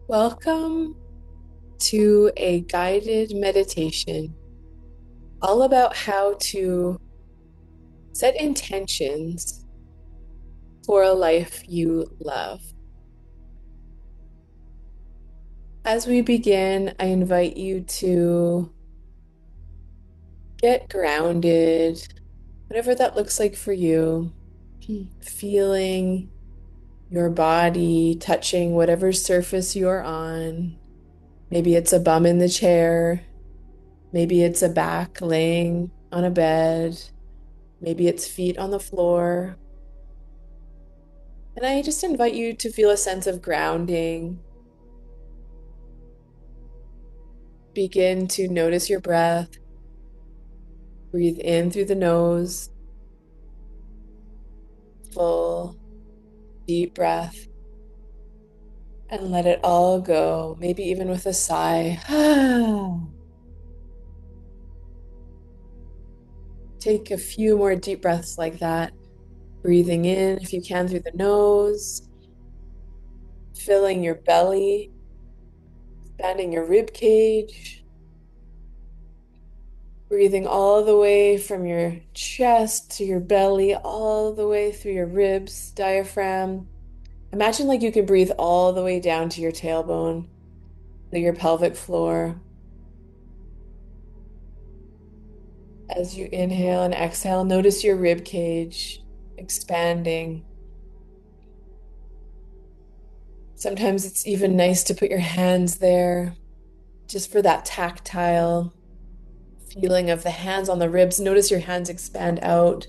Welcome to a guided meditation all about how to set intentions for a life you love. As we begin, I invite you to get grounded, whatever that looks like for you, feeling your body touching whatever surface you're on. Maybe it's a bum in the chair, maybe it's a back laying on a bed. Maybe it's feet on the floor. And I just invite you to feel a sense of grounding. Begin to notice your breath. Breathe in through the nose, full, deep breath, and let it all go, maybe even with a sigh. Take a few more deep breaths like that. Breathing in, if you can, through the nose, filling your belly, expanding your rib cage. Breathing all the way from your chest to your belly, all the way through your ribs, diaphragm. Imagine like you can breathe all the way down to your tailbone, to your pelvic floor. As you inhale and exhale, notice your rib cage expanding. Sometimes it's even nice to put your hands there just for that tactile feeling of the hands on the ribs. Notice your hands expand out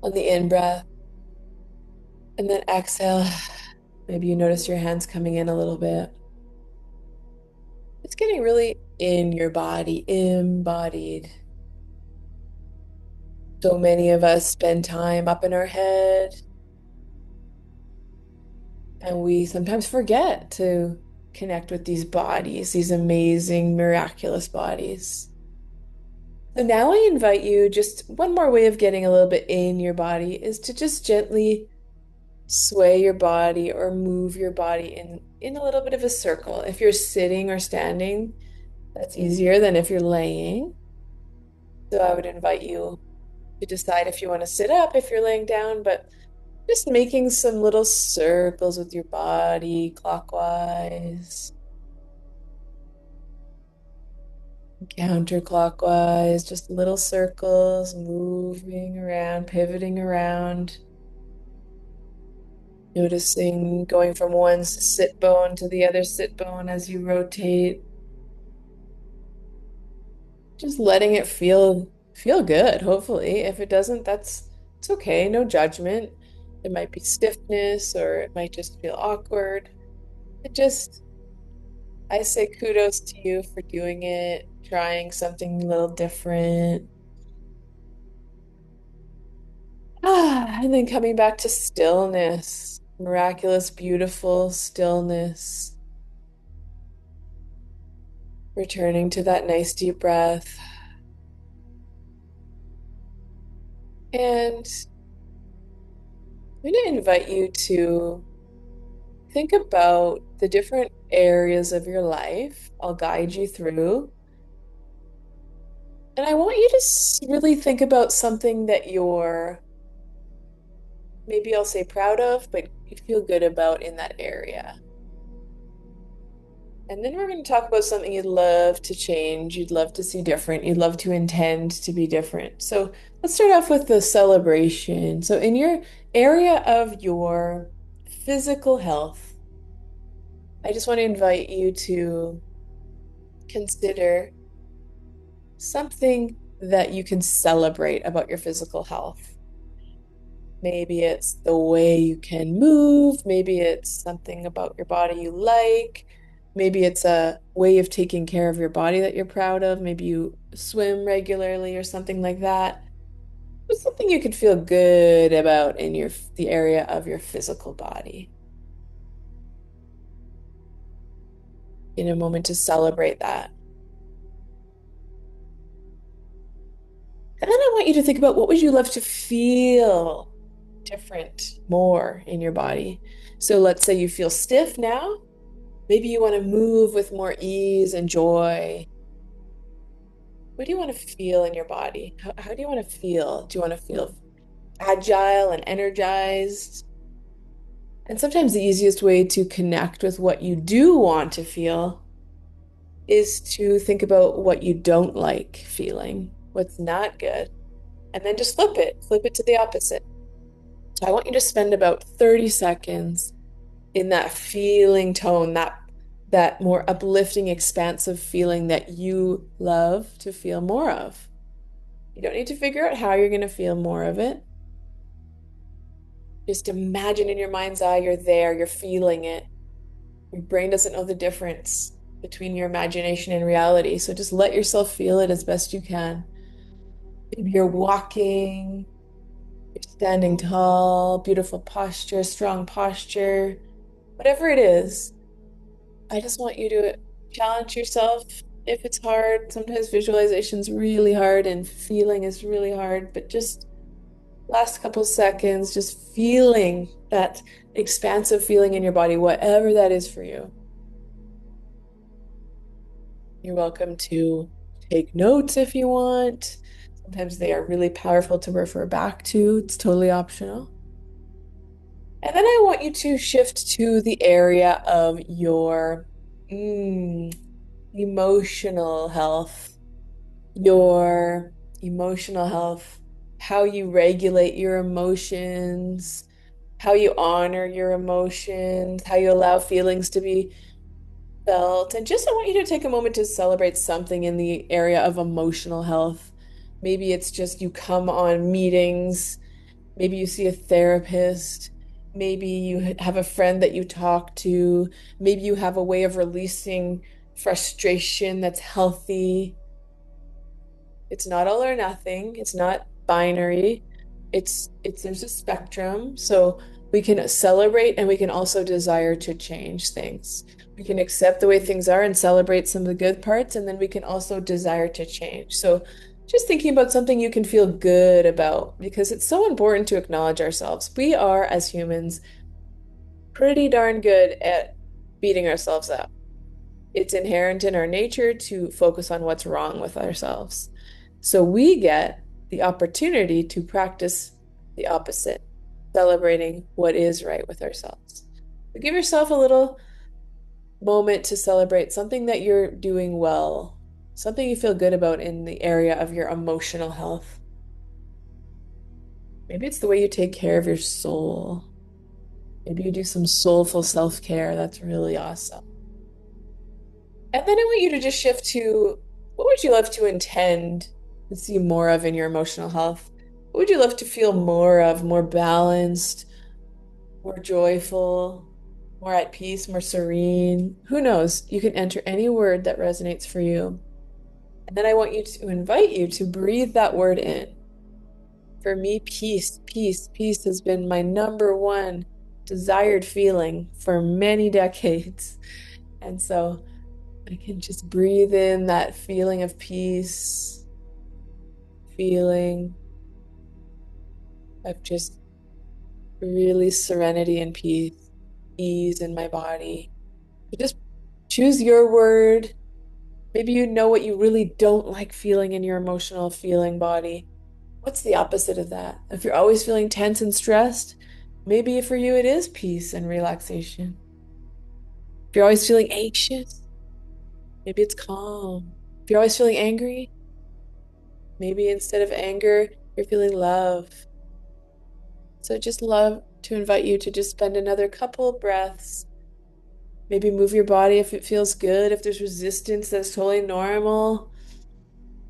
on the in breath. And then exhale. Maybe you notice your hands coming in a little bit. It's getting really in your body, embodied. So many of us spend time up in our head, and we sometimes forget to connect with these bodies, these amazing, miraculous bodies. So now I invite you, just one more way of getting a little bit in your body is to just gently sway your body or move your body in a little bit of a circle. If you're sitting or standing, that's easier than if you're laying. So I would invite you to decide if you want to sit up, if you're laying down, but just making some little circles with your body clockwise, counterclockwise, just little circles moving around, pivoting around. Noticing going from one sit bone to the other sit bone as you rotate. Just letting it feel good, hopefully. If it doesn't, it's okay, no judgment. It might be stiffness or it might just feel awkward. It just I say kudos to you for doing it, trying something a little different. And then coming back to stillness, miraculous, beautiful stillness. Returning to that nice deep breath. And I'm going to invite you to think about the different areas of your life. I'll guide you through. And I want you to really think about something that you're, maybe I'll say proud of, but you feel good about in that area. And then we're going to talk about something you'd love to change, you'd love to see different, you'd love to intend to be different. So let's start off with the celebration. So, in your area of your physical health, I just want to invite you to consider something that you can celebrate about your physical health. Maybe it's the way you can move, maybe it's something about your body you like. Maybe it's a way of taking care of your body that you're proud of. Maybe you swim regularly or something like that. What's something you could feel good about in the area of your physical body? In a moment to celebrate that. And then I want you to think about what would you love to feel? different more in your body. So let's say you feel stiff now. Maybe you want to move with more ease and joy. What do you want to feel in your body? How do you want to feel? Do you want to feel agile and energized? And sometimes the easiest way to connect with what you do want to feel is to think about what you don't like feeling, what's not good, and then just flip it to the opposite. So I want you to spend about 30 seconds in that feeling tone, that more uplifting, expansive feeling that you love to feel more of. You don't need to figure out how you're going to feel more of it. Just imagine in your mind's eye you're there, you're feeling it. Your brain doesn't know the difference between your imagination and reality. So just let yourself feel it as best you can. Maybe you're walking, you're standing tall, beautiful posture, strong posture, whatever it is. I just want you to challenge yourself if it's hard. Sometimes visualization's really hard and feeling is really hard, but just last couple seconds, just feeling that expansive feeling in your body, whatever that is for you. You're welcome to take notes if you want. Sometimes they are really powerful to refer back to. It's totally optional. And then I want you to shift to the area of your emotional health, your emotional health, how you regulate your emotions, how you honor your emotions, how you allow feelings to be felt. And just I want you to take a moment to celebrate something in the area of emotional health. Maybe it's just you come on meetings, maybe you see a therapist, maybe you have a friend that you talk to, maybe you have a way of releasing frustration that's healthy. It's not all or nothing. It's not binary. It's there's a spectrum. So we can celebrate and we can also desire to change things. We can accept the way things are and celebrate some of the good parts, and then we can also desire to change. So just thinking about something you can feel good about because it's so important to acknowledge ourselves. We are, as humans, pretty darn good at beating ourselves up. It's inherent in our nature to focus on what's wrong with ourselves. So we get the opportunity to practice the opposite, celebrating what is right with ourselves. So give yourself a little moment to celebrate something that you're doing well, something you feel good about in the area of your emotional health. Maybe it's the way you take care of your soul. Maybe you do some soulful self-care. That's really awesome. And then I want you to just shift to what would you love to intend to see more of in your emotional health? What would you love to feel more of, more balanced, more joyful, more at peace, more serene? Who knows? You can enter any word that resonates for you. And then I want you to invite you to breathe that word in. For me, peace, peace, peace has been my number one desired feeling for many decades. And so I can just breathe in that feeling of peace, feeling of just really serenity and peace, ease in my body. So just choose your word. Maybe you know what you really don't like feeling in your emotional feeling body. What's the opposite of that? If you're always feeling tense and stressed, maybe for you it is peace and relaxation. If you're always feeling anxious, maybe it's calm. If you're always feeling angry, maybe instead of anger, you're feeling love. So just love to invite you to just spend another couple breaths. Maybe move your body if it feels good. If there's resistance, that's totally normal.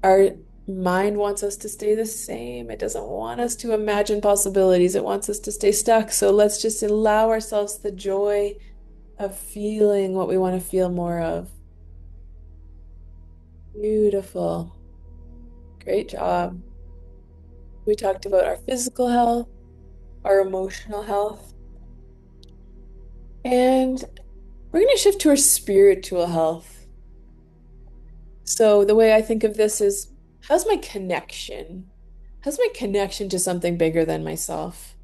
Our mind wants us to stay the same. It doesn't want us to imagine possibilities. It wants us to stay stuck. So let's just allow ourselves the joy of feeling what we want to feel more of. Beautiful. Great job. We talked about our physical health, our emotional health, and we're going to shift to our spiritual health. So the way I think of this is, how's my connection? How's my connection to something bigger than myself?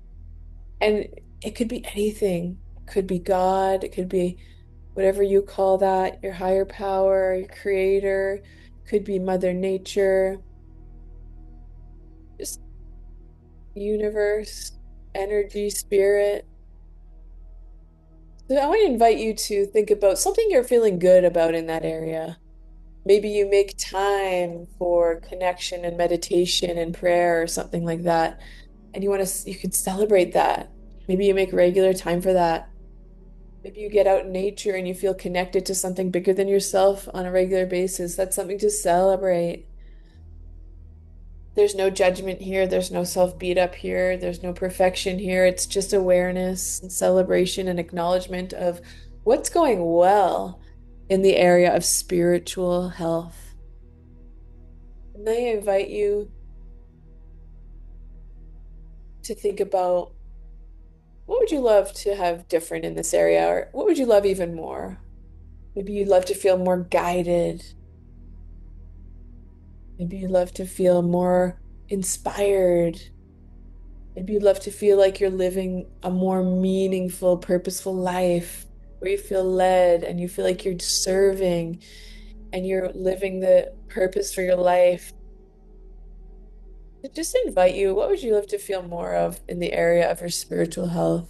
And it could be anything. It could be God, it could be whatever you call that, your higher power, your creator, could be Mother Nature, just universe, energy, spirit. So I want to invite you to think about something you're feeling good about in that area. Maybe you make time for connection and meditation and prayer or something like that. And you can celebrate that. Maybe you make regular time for that. Maybe you get out in nature and you feel connected to something bigger than yourself on a regular basis. That's something to celebrate. There's no judgment here. There's no self beat up here. There's no perfection here. It's just awareness and celebration and acknowledgement of what's going well in the area of spiritual health. And I invite you to think about what would you love to have different in this area, or what would you love even more? Maybe you'd love to feel more guided. Maybe you'd love to feel more inspired. Maybe you'd love to feel like you're living a more meaningful, purposeful life where you feel led and you feel like you're serving and you're living the purpose for your life. To just invite you, what would you love to feel more of in the area of your spiritual health?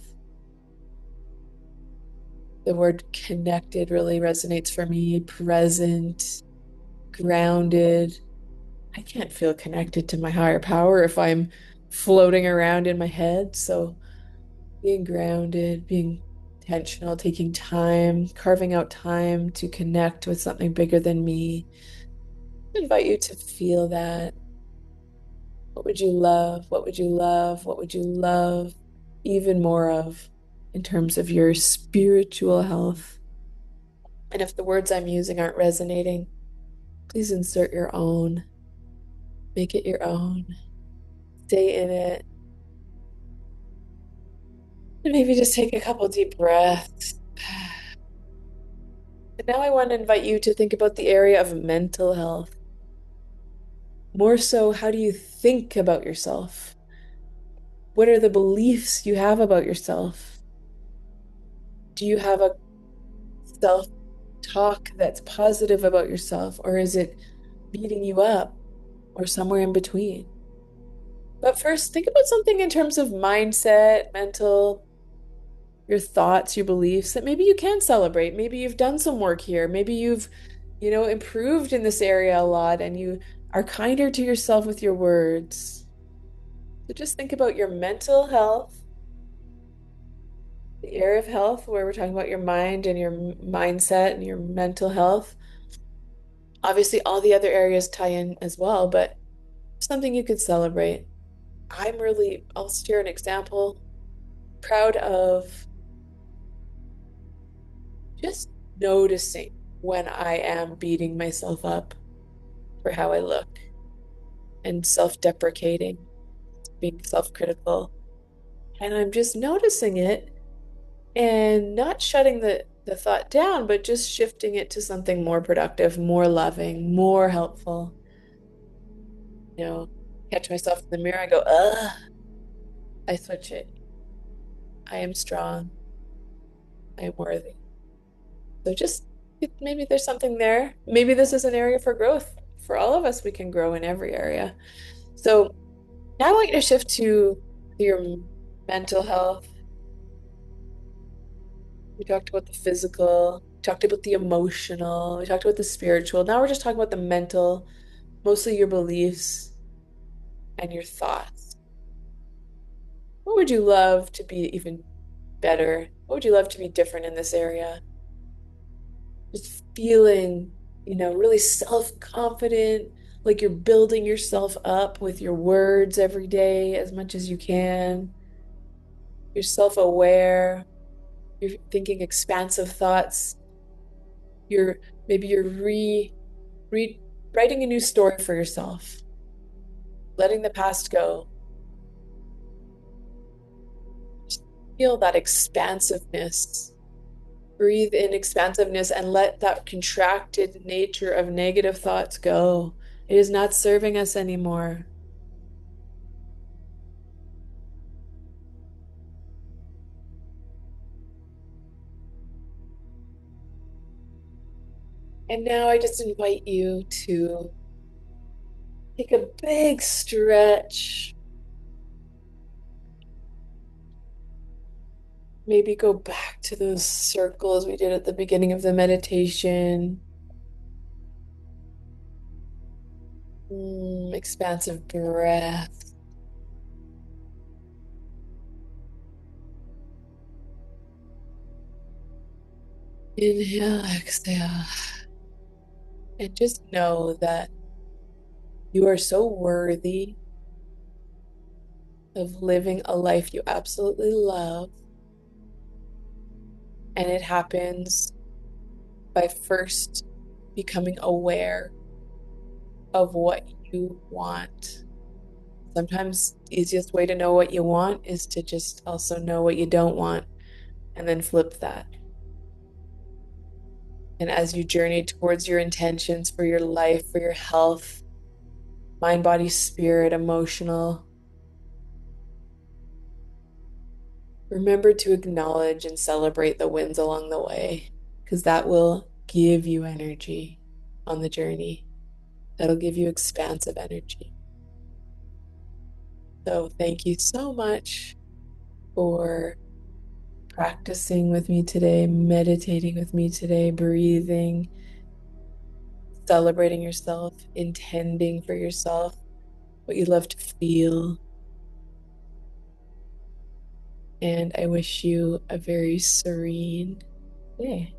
The word connected really resonates for me, present, grounded. I can't feel connected to my higher power if I'm floating around in my head. So being grounded, being intentional, taking time, carving out time to connect with something bigger than me. I invite you to feel that. What would you love? What would you love? What would you love even more of in terms of your spiritual health? And if the words I'm using aren't resonating, please insert your own. Make it your own. Stay in it. And maybe just take a couple deep breaths. And now I want to invite you to think about the area of mental health. More so, how do you think about yourself? What are the beliefs you have about yourself? Do you have a self-talk that's positive about yourself, or is it beating you up, or somewhere in between? But first, think about something in terms of mindset, mental, your thoughts, your beliefs that maybe you can celebrate. Maybe you've done some work here. Maybe you've, improved in this area a lot and you are kinder to yourself with your words. So just think about your mental health, the area of health where we're talking about your mind and your mindset and your mental health. Obviously, all the other areas tie in as well, but something you could celebrate. I'll share an example, proud of just noticing when I am beating myself up for how I look and self-deprecating, being self-critical. And I'm just noticing it and not shutting the thought down, but just shifting it to something more productive, more loving, more helpful. You know, catch myself in the mirror, I go, ugh, I switch it. I am strong. I am worthy. So just maybe there's something there. Maybe this is an area for growth. For all of us, we can grow in every area. So now I want you to shift to your mental health. We talked about the physical, we talked about the emotional, we talked about the spiritual. Now we're just talking about the mental, mostly your beliefs and your thoughts. What would you love to be even better? What would you love to be different in this area? Just feeling, really self-confident, like you're building yourself up with your words every day as much as you can. You're self-aware. You're thinking expansive thoughts. You're maybe you're re writing a new story for yourself, letting the past go. Just feel that expansiveness. Breathe in expansiveness and let that contracted nature of negative thoughts go. It is not serving us anymore. And now I just invite you to take a big stretch. Maybe go back to those circles we did at the beginning of the meditation. Expansive breath. Inhale, exhale. And just know that you are so worthy of living a life you absolutely love. And it happens by first becoming aware of what you want. Sometimes the easiest way to know what you want is to just also know what you don't want and then flip that. And as you journey towards your intentions for your life, for your health, mind, body, spirit, emotional, remember to acknowledge and celebrate the wins along the way, because that will give you energy on the journey. That'll give you expansive energy. So, thank you so much for practicing with me today, meditating with me today, breathing, celebrating yourself, intending for yourself what you love to feel. And I wish you a very serene day.